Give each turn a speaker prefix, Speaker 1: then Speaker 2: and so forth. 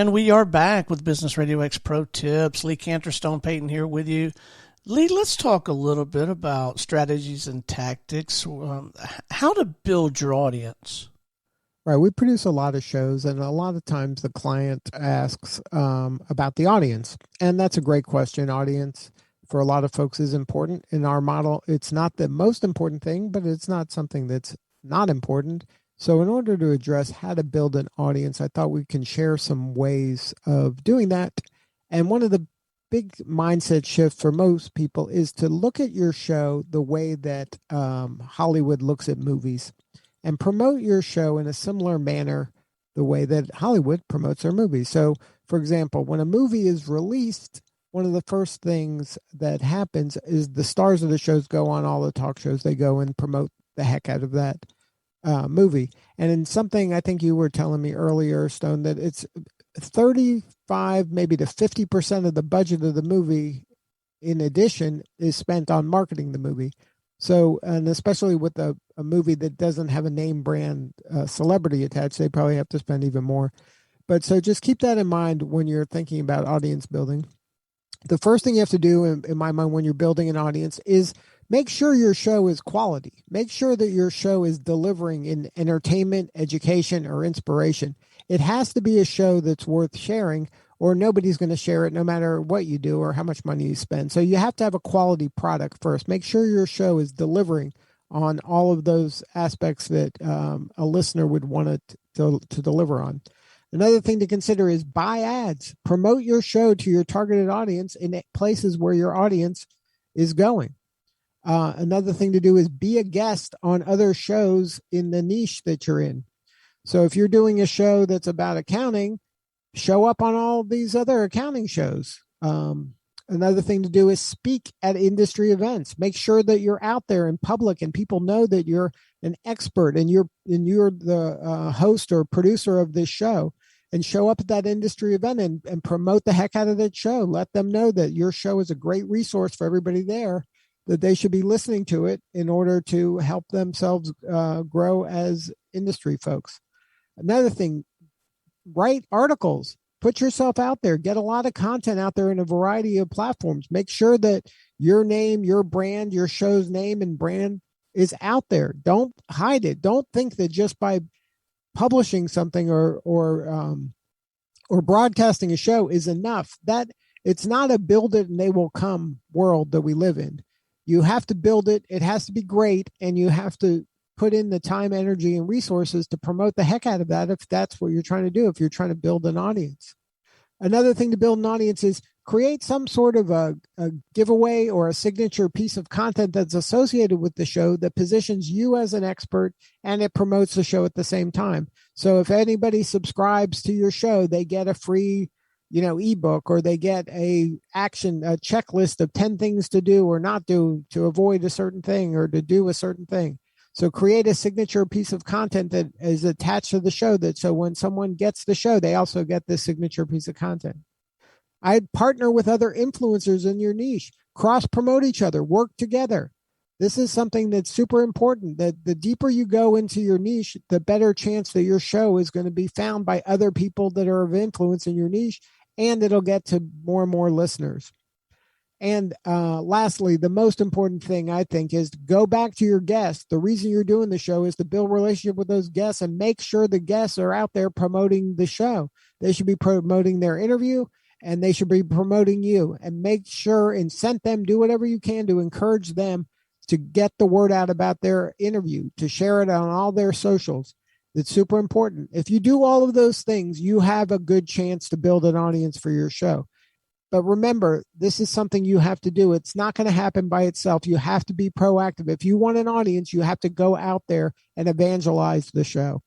Speaker 1: And we are back with Business RadioX Pro Tips. Lee Kantor, Stone Payton here with you. Lee, let's talk a little bit about strategies and tactics, how to build your audience.
Speaker 2: Right. We produce a lot of shows, and a lot of times the client asks about the audience. And that's a great question. Audience, for a lot of folks, is important. In our model, it's not the most important thing, but it's not something that's not important. So in order to address how to build an audience, I thought we can share some ways of doing that. And one of the big mindset shifts for most people is to look at your show the way that Hollywood looks at movies, and promote your show in a similar manner the way that Hollywood promotes their movies. So, for example, when a movie is released, one of the first things that happens is the stars of the shows go on all the talk shows. They go and promote the heck out of that movie. And in something I think you were telling me earlier, Stone, that it's 35 maybe to 50% of the budget of the movie, in addition, is spent on marketing the movie. So, and especially with a movie that doesn't have a name brand celebrity attached, they probably have to spend even more. But so just keep that in mind when you're thinking about audience building. The first thing you have to do, in my mind, when you're building an audience is make sure your show is quality. Make sure that your show is delivering in entertainment, education, or inspiration. It has to be a show that's worth sharing, or nobody's going to share it no matter what you do or how much money you spend. So you have to have a quality product first. Make sure your show is delivering on all of those aspects that a listener would want it to deliver on. Another thing to consider is buy ads. Promote your show to your targeted audience in places where your audience is going. Another thing to do is be a guest on other shows in the niche that you're in. So if you're doing a show that's about accounting, show up on all these other accounting shows. Another thing to do is speak at industry events. Make sure that you're out there in public and people know that you're an expert and you're the host or producer of this show, and show up at that industry event and promote the heck out of that show. Let them know that your show is a great resource for everybody there, that they should be listening to it in order to help themselves grow as industry folks. Another thing, write articles, put yourself out there, get a lot of content out there in a variety of platforms. Make sure that your name, your brand, your show's name and brand is out there. Don't hide it. Don't think that just by publishing something or broadcasting a show is enough. That it's not a build it and they will come world that we live in. You have to build it. It has to be great, and you have to put in the time, energy, and resources to promote the heck out of that if that's what you're trying to do, if you're trying to build an audience. Another thing to build an audience is create some sort of a giveaway or a signature piece of content that's associated with the show that positions you as an expert, and it promotes the show at the same time. So if anybody subscribes to your show, they get a free ebook, or they get a checklist of 10 things to do or not do to avoid a certain thing or to do a certain thing. So create a signature piece of content that is attached to the show, that so when someone gets the show, they also get this signature piece of content. I'd partner with other influencers in your niche, cross-promote each other, work together. This is something that's super important, that the deeper you go into your niche, the better chance that your show is going to be found by other people that are of influence in your niche, and it'll get to more and more listeners. And lastly, the most important thing, I think, is to go back to your guests. The reason you're doing the show is to build a relationship with those guests and make sure the guests are out there promoting the show. They should be promoting their interview, and they should be promoting you. And make sure, incent them, do whatever you can to encourage them to get the word out about their interview, to share it on all their socials. It's super important. If you do all of those things, you have a good chance to build an audience for your show. But remember, this is something you have to do. It's not going to happen by itself. You have to be proactive. If you want an audience, you have to go out there and evangelize the show.